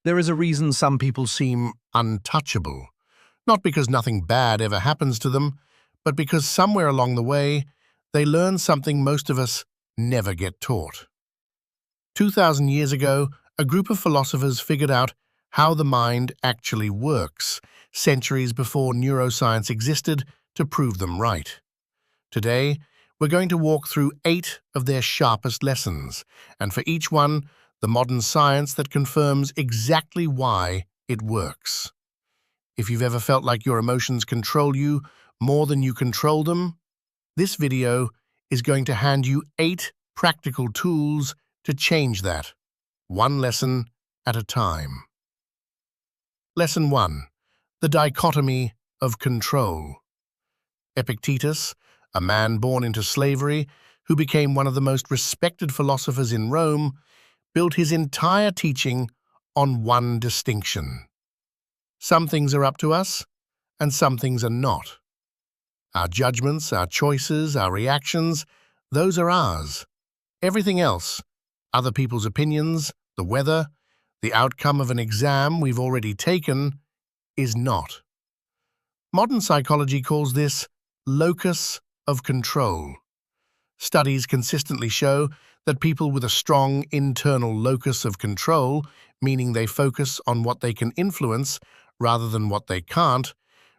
There is a reason some people seem untouchable, not because nothing bad ever happens to them, but because somewhere along the way, they learn something most of us never get taught. 2,000 years ago, a group of philosophers figured out how the mind actually works, centuries before neuroscience existed to prove them right. Today, we're going to walk through 8 of their sharpest lessons, and for each one, the modern science that confirms exactly why it works. If you've ever felt like your emotions control you more than you control them, this video is going to hand you 8 practical tools to change that, one lesson at a time. Lesson 1. The dichotomy of control. Epictetus, a man born into slavery who became one of the most respected philosophers in Rome, built his entire teaching on one distinction. Some things are up to us, and some things are not. Our judgments, our choices, our reactions, those are ours. Everything else, other people's opinions, the weather, the outcome of an exam we've already taken, is not. Modern psychology calls this locus of control. Studies consistently show that people with a strong internal locus of control, meaning they focus on what they can influence rather than what they can't,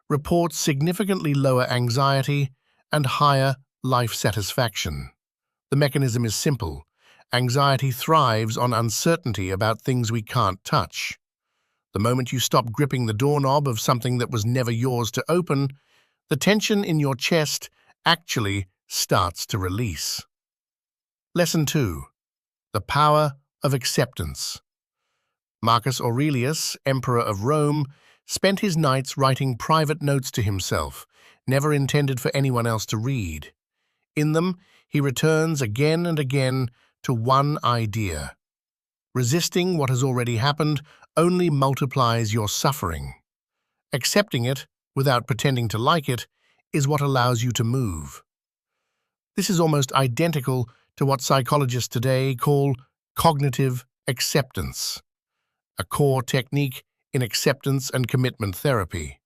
report significantly lower anxiety and higher life satisfaction. The mechanism is simple. Anxiety thrives on uncertainty about things we can't touch. The moment you stop gripping the doorknob of something that was never yours to open, the tension in your chest actually starts to release. Lesson 2. The power of acceptance. Marcus Aurelius, Emperor of Rome, spent his nights writing private notes to himself, never intended for anyone else to read. In them, he returns again and again to one idea. Resisting what has already happened only multiplies your suffering. Accepting it, without pretending to like it, is what allows you to move. This is almost identical to what psychologists today call cognitive acceptance, a core technique in acceptance and commitment therapy.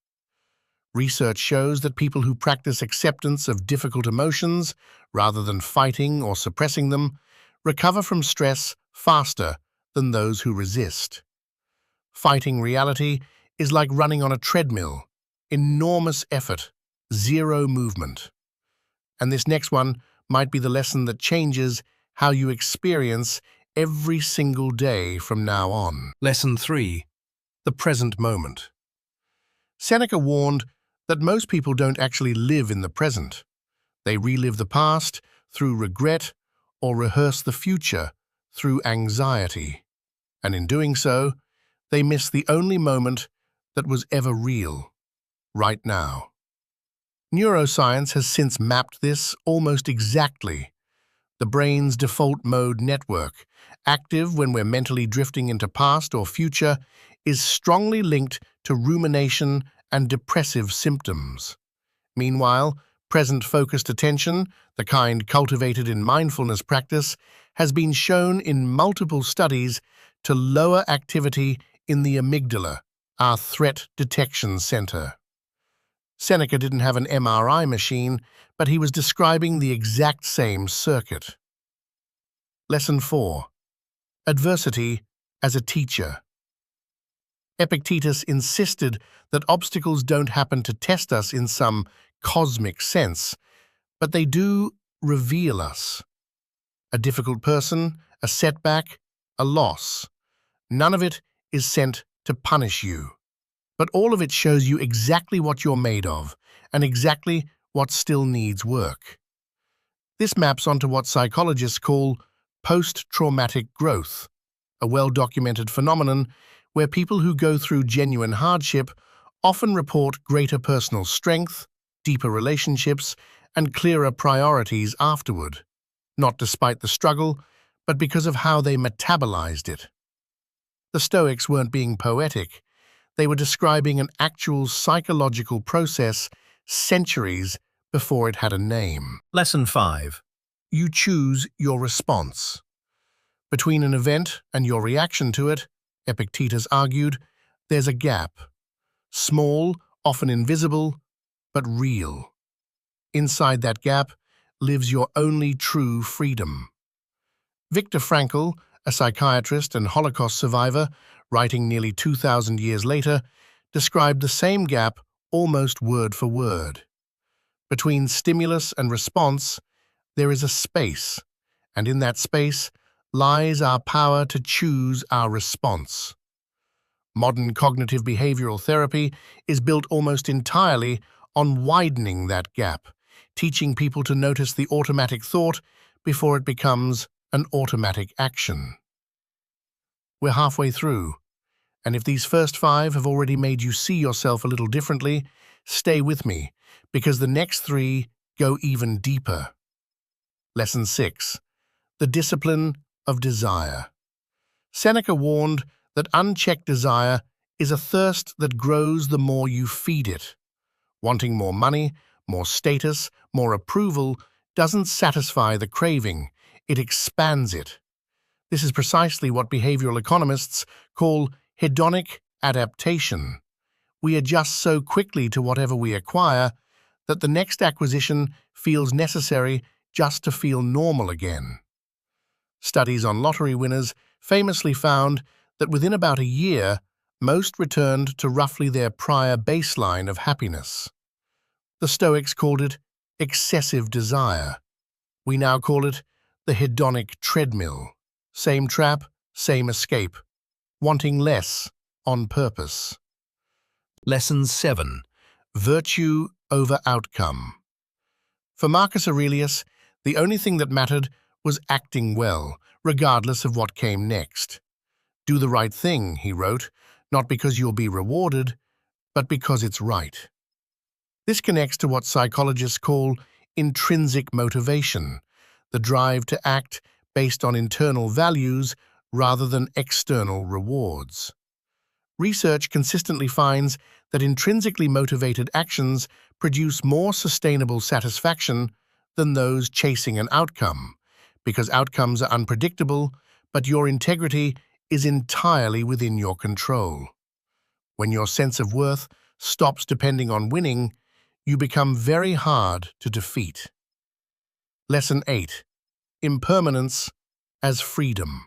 Research shows that people who practice acceptance of difficult emotions, rather than fighting or suppressing them, recover from stress faster than those who resist. Fighting reality is like running on a treadmill, enormous effort, zero movement. And this next one might be the lesson that changes how you experience every single day from now on. Lesson 3. The present moment. Seneca warned that most people don't actually live in the present. They relive the past through regret or rehearse the future through anxiety. And in doing so, they miss the only moment that was ever real, right now. Neuroscience has since mapped this almost exactly. The brain's default mode network, active when we're mentally drifting into past or future, is strongly linked to rumination and depressive symptoms. Meanwhile, present-focused attention, the kind cultivated in mindfulness practice, has been shown in multiple studies to lower activity in the amygdala, our threat detection center. Seneca didn't have an MRI machine, but he was describing the exact same circuit. Lesson 4. Adversity as a teacher. Epictetus insisted that obstacles don't happen to test us in some cosmic sense, but they do reveal us. A difficult person, a setback, a loss. None of it is sent to punish you, but all of it shows you exactly what you're made of and exactly what still needs work. This maps onto what psychologists call post-traumatic growth, a well-documented phenomenon where people who go through genuine hardship often report greater personal strength, deeper relationships, and clearer priorities afterward, not despite the struggle, but because of how they metabolized it. The Stoics weren't being poetic. They were describing an actual psychological process centuries before it had a name. Lesson 5. You choose your response. Between an event and your reaction to it, Epictetus argued, there's a gap. Small, often invisible, but real. Inside that gap lives your only true freedom. Viktor Frankl, a psychiatrist and Holocaust survivor, writing nearly 2,000 years later, described the same gap almost word for word. Between stimulus and response, there is a space, and in that space lies our power to choose our response. Modern cognitive behavioral therapy is built almost entirely on widening that gap, teaching people to notice the automatic thought before it becomes an automatic action. We're halfway through, and if these first 5 have already made you see yourself a little differently, stay with me, because the next 3 go even deeper. Lesson 6. The discipline of desire. Seneca warned that unchecked desire is a thirst that grows the more you feed it. Wanting more money, more status, more approval doesn't satisfy the craving, it expands it. This is precisely what behavioral economists call hedonic adaptation. We adjust so quickly to whatever we acquire that the next acquisition feels necessary just to feel normal again. Studies on lottery winners famously found that within about a year, most returned to roughly their prior baseline of happiness. The Stoics called it excessive desire. We now call it the hedonic treadmill. Same trap, same escape. Wanting less on purpose. Lesson 7. Virtue over outcome. For Marcus Aurelius, the only thing that mattered was acting well, regardless of what came next. Do the right thing, he wrote, not because you'll be rewarded, but because it's right. This connects to what psychologists call intrinsic motivation, the drive to act based on internal values rather than external rewards. Research consistently finds that intrinsically motivated actions produce more sustainable satisfaction than those chasing an outcome, because outcomes are unpredictable, but your integrity is entirely within your control. When your sense of worth stops depending on winning, you become very hard to defeat. Lesson 8. Impermanence as freedom.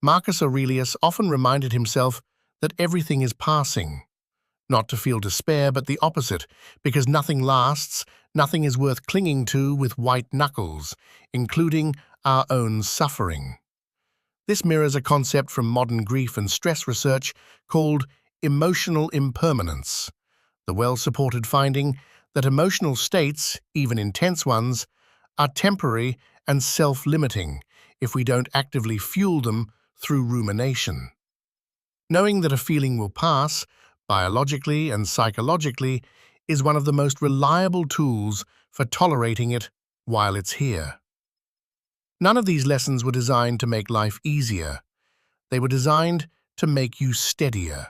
Marcus Aurelius often reminded himself that everything is passing. Not to feel despair, but the opposite, because nothing lasts, nothing is worth clinging to with white knuckles, including our own suffering. This mirrors a concept from modern grief and stress research called emotional impermanence, the well-supported finding that emotional states, even intense ones, are temporary and self-limiting if we don't actively fuel them through rumination. Knowing that a feeling will pass, biologically and psychologically, is one of the most reliable tools for tolerating it while it's here. None of these lessons were designed to make life easier. They were designed to make you steadier.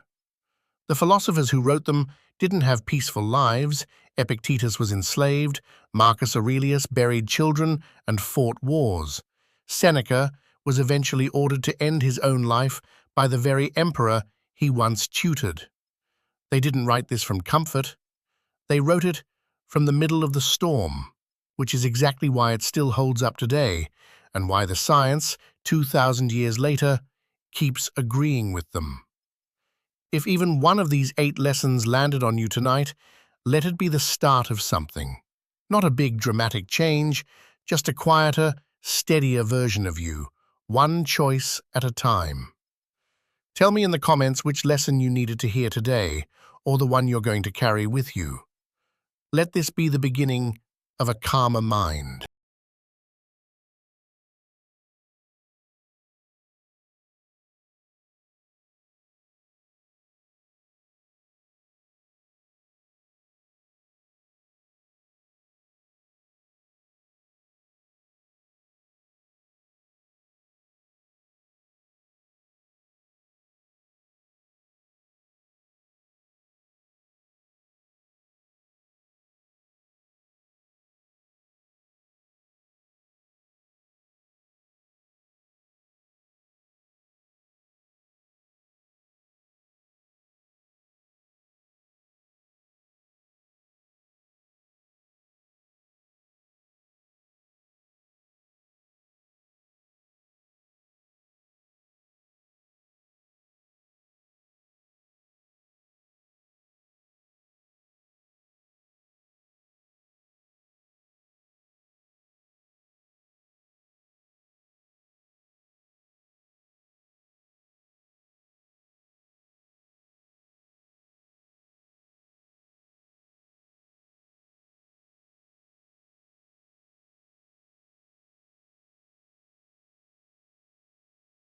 The philosophers who wrote them didn't have peaceful lives. Epictetus was enslaved, Marcus Aurelius buried children and fought wars. Seneca was eventually ordered to end his own life by the very emperor he once tutored. They didn't write this from comfort. They wrote it from the middle of the storm, which is exactly why it still holds up today, and why the science, 2,000 years later, keeps agreeing with them. If even one of these 8 lessons landed on you tonight, let it be the start of something. Not a big dramatic change, just a quieter, steadier version of you, one choice at a time. Tell me in the comments which lesson you needed to hear today, or the one you're going to carry with you. Let this be the beginning of a calmer mind.